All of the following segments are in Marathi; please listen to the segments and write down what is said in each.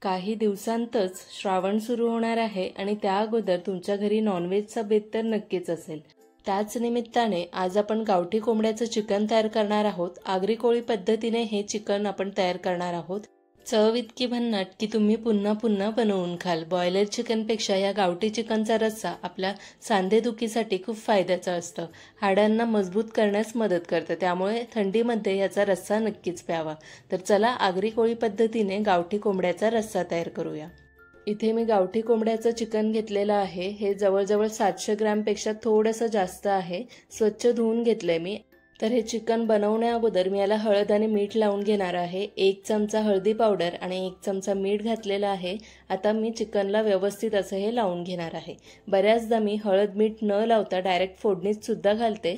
काही दिवसांतच श्रावण सुरू होणार आहे आणि त्या अगोदर तुमच्या घरी नॉनव्हेजचा बेत तर नक्कीच असेल। त्याच निमित्ताने आज आपण गावठी कोंबड्याचं चिकन तयार करणार आहोत। आगरी कोळी पद्धतीने हे चिकन आपण तयार करणार आहोत। चव इतकी भन्नाट की तुम्ही पुन्हा पुन्हा बनवून खाल। बॉयलर चिकनपेक्षा या गावठी चिकनचा रस्सा आपल्या सांधेदुखीसाठी खूप फायद्याचा असतो। हाडांना मजबूत करण्यास मदत करतं, त्यामुळे थंडीमध्ये याचा रस्सा नक्कीच प्यावा। तर चला आगरी कोळी पद्धतीने गावठी कोंबड्याचा रस्सा तयार करूया। इथे मी गावठी कोंबड्याचं चिकन घेतलेलं आहे। हे जवळजवळ 700 ग्रॅमपेक्षा थोडंसं जास्त आहे। स्वच्छ धुवून घेतलंय मी। तर हे चिकन बनवण्या अगोदर मी याला हळद आणि मीठ लावून घेणार आहे। 1 चमचा हळदी पावडर आणि 1 चमचा मीठ घातलेलं आहे। आता मी चिकनला व्यवस्थित असं हे लावून घेणार आहे। बऱ्याचदा मी हळद मीठ न लावता डायरेक्ट फोडणीत सुद्धा घालते।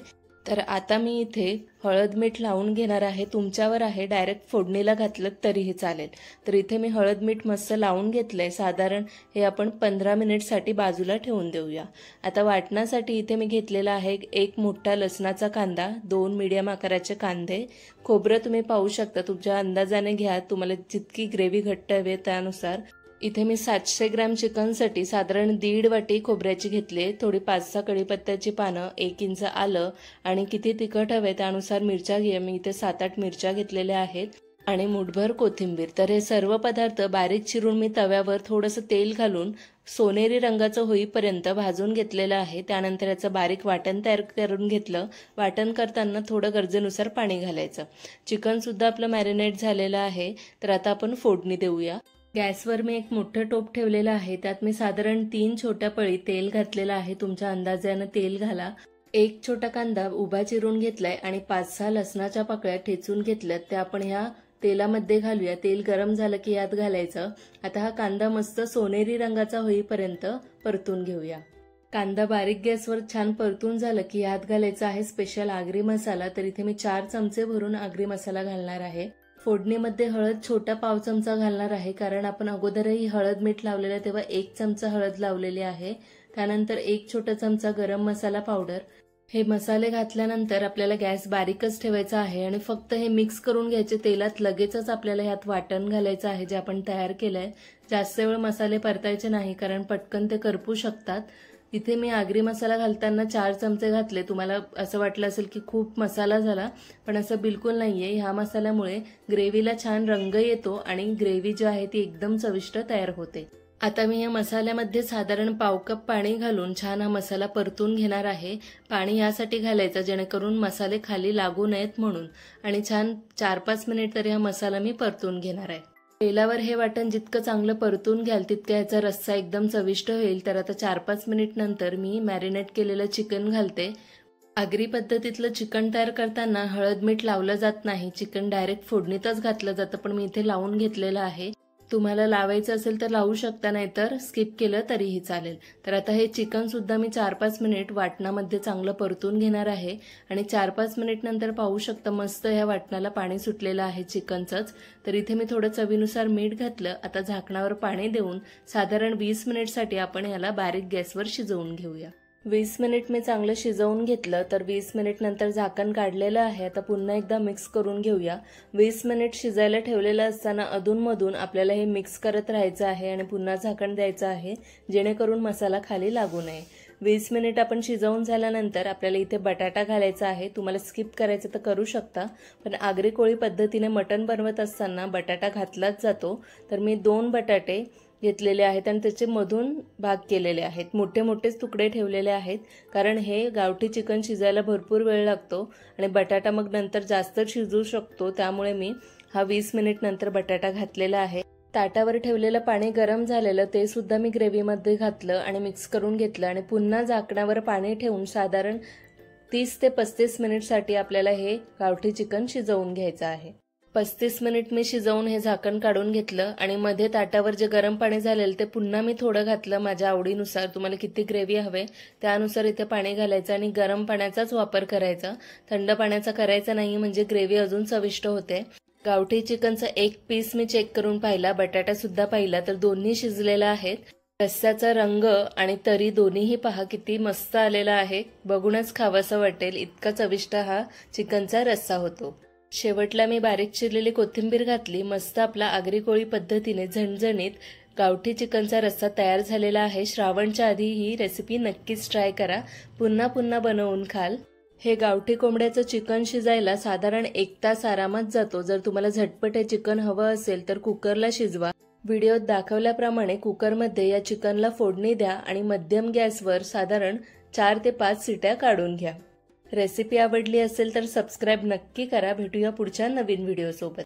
तर आता मी इथे हळद मीठ लावून घेणार आहे। तुमच्यावर आहे, डायरेक्ट फोडणीला घातलं तरीही चालेल। तर इथे मी हळद मीठ मस्त लावून घेतलंय। साधारण हे आपण 15 मिनिटसाठी बाजूला ठेवून देऊया। आता वाटण्यासाठी इथे मी घेतलेला आहे 1 मोठा लसणाचा कांदा, 2 मीडियम आकाराचे कांदे, खोबरं तुम्ही पाहू शकता, तुमच्या अंदाजाने घ्या, तुम्हाला जितकी ग्रेव्ही घट्ट हवी त्यानुसार। इथे मी 700 ग्रॅम चिकनसाठी साधारण 1.5 वाटी खोबऱ्याची घेतली, थोडी 5-6 कढीपत्त्याची पानं, 1 इंच आलं आणि किती तिखट हवे त्यानुसार मिरच्या घ्या। मी इथे 7-8 मिरच्या घेतलेल्या आहेत आणि मुठभर कोथिंबीर। तर हे सर्व पदार्थ बारीक चिरून मी तव्यावर थोडंसं तेल घालून सोनेरी रंगाचं होईपर्यंत भाजून घेतलेलं आहे। त्यानंतर याचं बारीक वाटण तयार करून घेतलं। वाटण करताना थोडं गरजेनुसार पाणी घालायचं। चिकन सुद्धा आपलं मॅरिनेट झालेलं आहे। तर आता आपण फोडणी देऊया। गॅसवर मी एक मोठं टोप ठेवलेलं आहे। त्यात मी साधारण 3 छोट्या पळी तेल घातलेलं आहे। तुमच्या अंदाजाने तेल घाला। 1 छोटा कांदा उभा चिरून घेतलाय आणि 5-6 लसणाच्या पाकळ्या ठेचून घेतल्यात, त्या आपण ह्या तेलामध्ये घालूया। तेल गरम झालं की यात घालायचं। आता हा कांदा मस्त सोनेरी रंगाचा होईपर्यंत परतून घेऊया। कांदा बारीक गॅसवर छान परतून झालं की यात घालायचा आहे स्पेशल आगरी मसाला। तर इथे मी 4 चमचे भरून आगरी मसाला घालणार आहे। फोडणीमध्ये हळद छोटा पाव चमचा घालणार आहे, कारण आपण अगोदरही हळद मीठ लावलेलं तेव्हा 1 चमचा हळद लावलेली आहे। त्यानंतर 1 छोटा चमचा गरम मसाला पावडर। हे मसाले घातल्यानंतर आपल्याला गॅस बारीकच ठेवायचा आहे आणि फक्त हे मिक्स करून घ्यायचे तेलात। लगेचच आपल्याला ह्यात वाटण घालायचं आहे जे आपण तयार केलंय। जास्त वेळ मसाले परतायचे नाही, कारण पटकन ते करपू शकतात। इथे मी आगरी मसाला घालताना 4 चमचे घातले। तुम्हाला असं वाटलं असेल की खूप मसाला झाला, पण असं बिलकुल नाहीये। ह्या मसाल्यामुळे ग्रेव्हीला छान रंग येतो आणि ग्रेव्ही जी आहे ती एकदम चविष्ट तयार होते। आता मी या मसाल्यामध्ये साधारण पाव कप पाणी घालून छान हा मसाला परतून घेणार आहे। पाणी यासाठी घालायचं जेणेकरून मसाले खाली लागू नयेत म्हणून, आणि छान 4-5 मिनिट तरी हा मसाला मी परतून घेणार आहे। तेलावर हे वाटण जितकं चांगलं परतून घ्याल तितका याचा रस्सा एकदम चविष्ट होईल। तर आता 4-5 मिनिट नंतर मी मॅरिनेट केलेलं चिकन घालते। आगरी पद्धतीतलं चिकन तयार करताना हळद मीठ लावलं जात नाही, चिकन डायरेक्ट फोडणीतच घातलं जातं, पण मी इथे लावून घेतलेलं आहे। तुम्हाला लावायचं असेल तर लावू शकता, नाही तर स्किप केलं तरीही चालेल। तर आता हे चिकन सुद्धा मी 4-5 मिनिट वाटणामध्ये चांगलं परतून घेणार आहे आणि 4-5 मिनिट नंतर पाहू शकता मस्त ह्या वाटणाला पाणी सुटलेलं आहे चिकनचंच। तर इथे मी थोडं चवीनुसार मीठ घातलं। आता झाकणावर पाणी देऊन साधारण 20 मिनिटसाठी आपण याला बारीक गॅसवर शिजवून घेऊया। 20 मिनिट मी चांगलं शिजवून घेतलं। तर 20 मिनिट नंतर झाकण काढलेलं आहे। आता पुन्हा एकदा मिक्स करून घेऊया। 20 मिनिट शिजायला ठेवलेलं असताना अधूनमधून आपल्याला हे मिक्स करत राहायचं आहे आणि पुन्हा झाकण द्यायचं आहे, जेणेकरून मसाला खाली लागू नये। 20 मिनिट आपण शिजवून झाल्यानंतर आपल्याला इथे बटाटा घालायचा आहे। तुम्हाला स्किप करायचं तर करू शकता, पण आगरी कोळी पद्धतीने मटण बनवत असताना बटाटा घातलाच जातो। तर मी 2 बटाटे घेतलेले आहेत आणि त्याचे मधून भाग केलेले आहेत। मोठे मोठेच तुकडे ठेवलेले आहेत, कारण हे गावठी चिकन शिजायला भरपूर वेळ लागतो आणि बटाटा मग नंतर जास्त शिजू शकतो। त्यामुळे मी हा 20 मिनिट नंतर बटाटा घातलेला आहे। ताटावर ठेवलेलं पाणी गरम झालेलं ते सुद्धा मी ग्रेव्हीमध्ये घातलं आणि मिक्स करून घेतलं आणि पुन्हा झाकणावर पाणी ठेवून साधारण 30 ते 35 मिनिटसाठी आपल्याला हे गावठी चिकन शिजवून घ्यायचं आहे। 35 मिनिट मी शिजवून हे झाकण काढून घेतलं आणि मध्ये ताटावर जे गरम पाणी झालेलं ते पुन्हा मी थोडं घातलं माझ्या आवडीनुसार। तुम्हाला किती ग्रेव्ही हवे त्यानुसार इथे पाणी घालायचं आणि गरम पाण्याचाच वापर करायचा, थंड पाण्याचा करायचा नाही, म्हणजे ग्रेव्ही अजून चविष्ट होते। गावठी चिकनचा एक पीस मी चेक करून पाहिला, बटाटा सुद्धा पाहिला, तर दोन्ही शिजलेला आहेत। रस्स्याचा रंग आणि तरी दोन्हीही पहा किती मस्त आलेला आहे। बघूनच खावंसं वाटेल, इतका चविष्ट हा चिकनचा रस्सा होतो। शेवटला मी बारीक चिरलेली कोथिंबीर घातली. मस्त आपला आगरी कोळी पद्धतीने झणझणीत गावठी चिकनचा रस्सा तयार झालेला आहे. श्रावणच्या आधी ही रेसिपी नक्कीच ट्राय करा. पुन्हा पुन्हा बनवून खाल. हे गावठी कोंबड्याचं चिकन शिजायला साधारण 1 तास आरामात जातो. जर तुम्हाला झटपट हे चिकन हवं असेल तर कुकरला शिजवा. व्हिडिओत दाखवल्याप्रमाणे कुकरमध्ये या चिकनला फोडणी द्या आणि मध्यम गॅसवर साधारण 4 ते 5 शिट्या काढून घ्या. रेसिपी आवडली असेल तर सबस्क्राईब नक्की करा. भेटूया पुढच्या नवीन व्हिडिओसोबत.